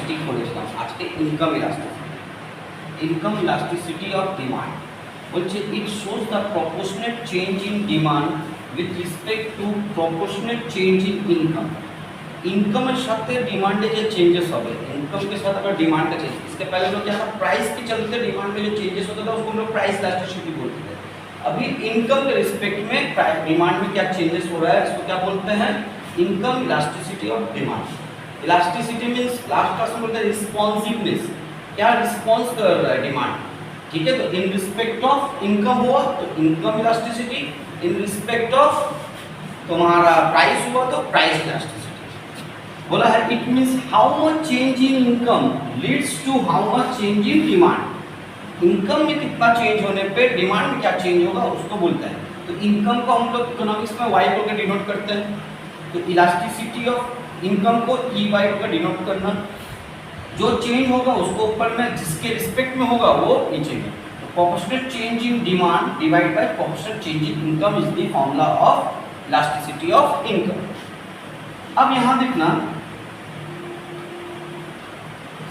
ঠিক বলেছিলাম আজকে ইনকাম ইলাস্টিসিটি অফ ডিমান্ড বলছে it shows the proportionate change in demand with respect to proportionate change in income. Income साथ demand जो changes हो इनकम के साथ अगर डिमांड का चेंज, इसके पहले लोग क्या था प्राइस के चलते डिमांड में जो चेंजेस होता था उसको हम लोग प्राइस इलास्टिसिटी बोलते थे। अभी इनकम के रिस्पेक्ट में डिमांड में क्या चेंजेस हो रहा है इसको क्या बोलते हैं, income elasticity of demand. Elasticity means last class में बोलते हैं रिस्पॉन्सिवनेस, क्या रिस्पॉन्स कर रहा है डिमांड, ठीक है। तो इन रिस्पेक्ट ऑफ इनकम हुआ तो income elasticity, in respect of तुम्हारा प्राइस हुआ तो प्राइस इलास्टिसिटी। बोला है it means how much change in income leads to how much change in demand. Income में कितना चेंज होने पे डिमांड में क्या चेंज होगा उसको बोलता है। तो इनकम को हम लोग इकोनॉमिक्स में वाई बोल के डिनोट करते हैं, तो इलास्टिसिटी ऑफ इनकम को ई वाई बोल के डिनोट करना, जो चेंज होगा उसको ऊपर में जिसके रिस्पेक्ट में होगा वो नीचे में। तो proportional change in demand divide by proportional change in income is the formula of elasticity of income. अब यहाँ देखना,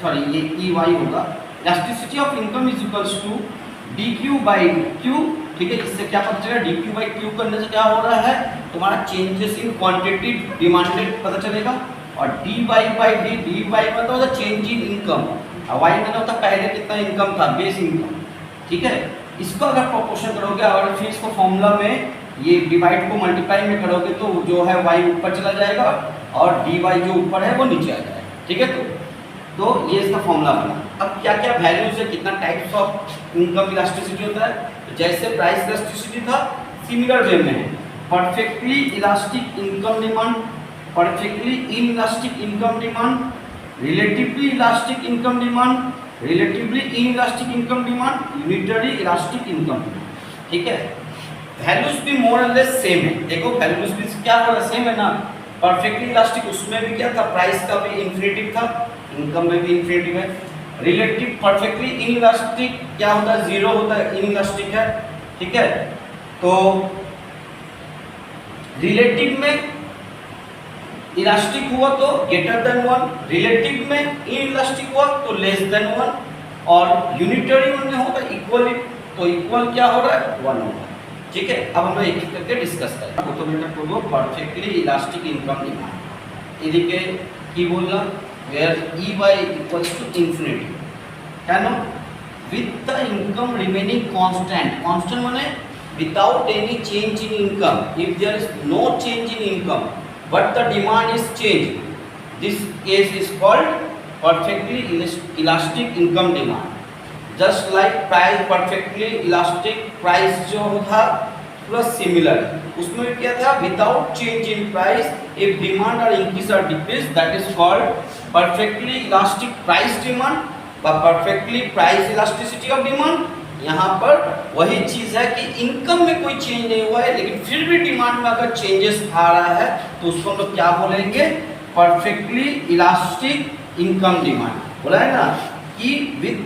सॉरी ये ई वाई होगा, elasticity of income is equals to D Q by Q, ठीक है। इससे क्या पता चलेगा, डी क्यू बाई क्यू करने से क्या हो रहा है तुम्हारा चेंजेस इन क्वांटिटी डिमांडेड पता चलेगा, और D Y by D Y मतलब होता चेंज इन इनकम, और वाई मतलब होता पहले कितना इनकम था बेस इनकम, ठीक है। इसको अगर प्रोपोर्शन करोगे और फिर इसको फॉर्मूला में ये डिवाइड को मल्टीप्लाई में करोगे तो जो है वाई ऊपर चला जाएगा और डी वाई जो ऊपर है वो नीचे आ जाएगा, ठीक है। तो ये इसका फॉर्मूला बना। अब क्या क्या वैल्यूज है, कितना टाइप्स ऑफ इनकम इलास्टिसिटी होता है, तो जैसे प्राइस इलास्टिसिटी था सिमिलर वे में है, perfectly elastic income demand, perfectly inelastic income demand, relatively elastic income demand, relatively inelastic income demand, unitary elastic income demand, ठीक है। वैल्यूज भी मोर और लेस सेम है, देखो वैल्यूज भी क्या हो रहा है सेम है ना। परफेक्टली इलास्टिक उसमें भी क्या था, प्राइस का भी इन्फिनिटिव था, इनकम में भी इन्फिनिटिव है। रिलेटिव परफेक्टली इनइलास्टिक क्या होता है, जीरो होता है, इनइलास्टिक है, ठीक है। तो रिलेटिव में इलास्टिक हुआ तो ग्रेटर देन 1, रिलेटिव में इनइलास्टिक हुआ तो लेस देन 1, और यूनिटरी में होता है इक्वल, तो इक्वल क्या हो रहा है 1 होगा, ठीक है। अब हम लोग एक एक करके डिस्कस करें। तो बेटा को परफेक्टली इलास्टिक इनकम डिमांड এদিকে কি বললাম, where EY equals to infinity, কেন with the income remaining constant, constant মানে without any change in income, if there is no change in income but the demand is changed, this case is called perfectly elastic income demand। just like price perfectly elastic price जो था plus similar, उसमें क्या था without change in price if demand और increase और decrease that is called perfectly elastic price demand व perfectly price elasticity of demand. यहाँ पर वही चीज़ है कि इनकम में कोई चेंज नहीं हुआ है लेकिन फिर भी डिमांड में अगर चेंजेस आ रहा है तो उसको हम लोग क्या बोलेंगे, परफेक्टली इलास्टिक इनकम डिमांड। बोला है ना कि with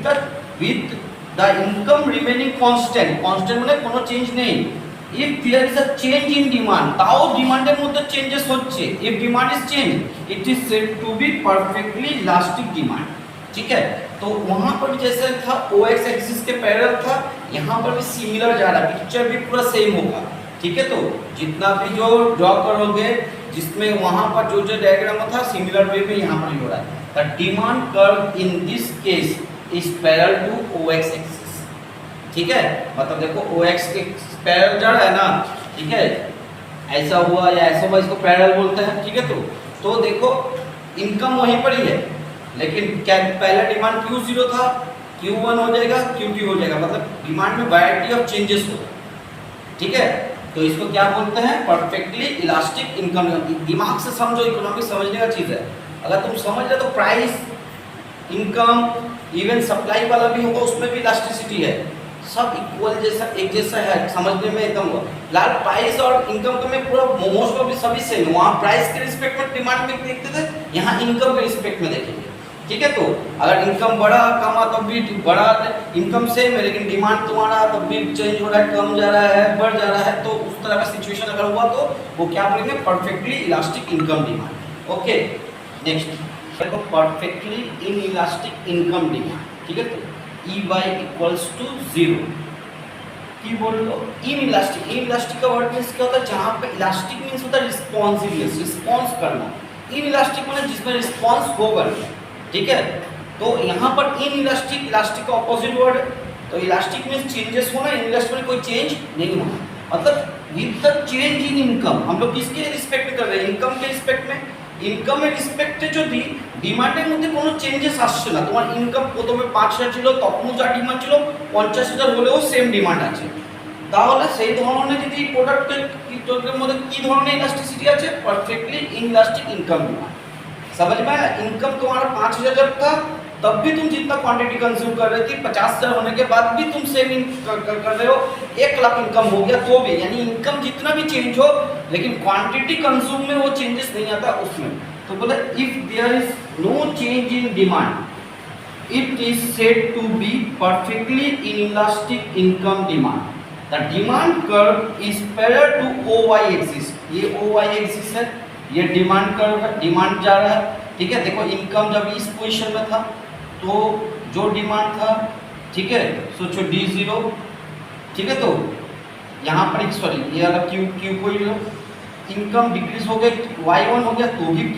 the income remaining constant, constant মানে কোনো চেঞ্জ নেই, if there is a change in demand তাও ডিমান্ডের মধ্যে চেঞ্জেস হচ্ছে, if demand is changed it is said to be perfectly elastic demand, ठीक है। तो वहां पर जैसे था OX एक्सिस के पैरेलल था, यहाँ पर भी सिमिलर जा रहा है, पिक्चर भी पूरा सेम होगा, ठीक है। तो जितना भी जो ड्रॉ करोगे जिसमें वहां पर जो जो डायग्राम था सिमिलर वे में यहाँ पर हो रहा है। The demand curve in this case is parallel to OX axis, ठीक है। मतलब देखो OX के पैरेलल जा रहा है ना, ठीक है, ऐसा हुआ या ऐसा हुआ, इसको पैरेलल बोलते हैं, ठीक है। तो देखो इनकम वहीं पर ही है लेकिन क्या पहला डिमांड Q0 था, Q1 हो जाएगा, Q2 हो जाएगा, मतलब डिमांड में वैरायटी ऑफ चेंजेस होगा, ठीक है। तो इसको क्या बोलते हैं, परफेक्टली इलास्टिक इनकम। दिमाग से समझो, इकोनॉमिक्स समझने का चीज़ है, अगर तुम समझ रहे तो प्राइस इनकम इवन सप्लाई वाला भी होगा उसमें भी इलास्टिसिटी है, सब इक्वल जैसा एक जैसा है, समझने में एकदम लाल प्राइस और इनकम तो में पूरा मोमोज को भी सभी सेम, वहाँ प्राइस के रिस्पेक्ट में डिमांड में देखते थे, यहाँ इनकम के रिस्पेक्ट में देखेंगे, ठीक है। तो अगर इनकम बढ़ा कमा तब भी बढ़ा, इनकम सेम है लेकिन डिमांड तुम्हारा तब भी चेंज हो रहा है, कम जा रहा है, बढ़ जा रहा है, तो उस तरह का सिचुएशन अगर हुआ तो वो क्या बोलेंगे, perfectly elastic income demand. Okay next देखो perfectly inelastic income demand, ठीक है। तो ई वाई इक्वल्स टू 0 की बोल लो इन इलास्टिक का वर्ड मीन्स क्या होता है, जहाँ पे इलास्टिक मीन्स होता है रिस्पॉन्सिवनेस, रिस्पॉन्स करना। इन इलास्टिक मतलब जिसमें रिस्पॉन्स होगा, ठीक है। तो यहाँ पर इन इलास्टिक का ऑपोजिट वर्ड है, तो इलास्टिक मीन्स चेंजेस होना, इन इलास्टिक में कोई चेंज नहीं होना। मतलब with the change in income, हम लोग किसके रिस्पेक्ट कर रहे हैं, इनकम के रिस्पेक्ट में। ইনকামের রেসপেক্টে যদি ডিমান্ডের মধ্যে কোনো চেঞ্জেস আসছে না, তোমার ইনকাম প্রথমে 5,000 ছিল, তখনও যা ডিমান্ড ছিল 50,000 হলেও সেম ডিমান্ড আছে, তাহলে সেই ধরনের যদি প্রোডাক্টের মধ্যে কি ধরনের ইলাস্টিসিটি আছে, परफेक्टली इनइलास्टिक इनकम डिमांड। समझ में आया? इनकम तुम्हारा 5,000 जब था तब भी तुम जितना क्वांटिटी कंज्यूम कर रहे थे, 50,000 होने के बाद भी तुम सेम कर रहे हो, 1 लाख इनकम हो गया तो भी, यानी इनकम जितना भी चेंज हो लेकिन क्वांटिटी कंज्यूम में वो चेंजेस नहीं आता उसमें। तो बोले if there is no change in demand it is said to be perfectly inelastic income demand. The demand curve is parallel to OY axis, ये OY एक्सिस है, ये डिमांड कर्व है, डिमांड जा रहा है, ठीक है। देखो इनकम जब इस पोजीशन में था तो जो डिमांड था, ठीक है, सोचो D0, ठीक है। तो यहाँ पर सॉरी ये अगर Q को ही लो, इनकम डिक्रीज हो गई, Y1 हो गया तो भी Q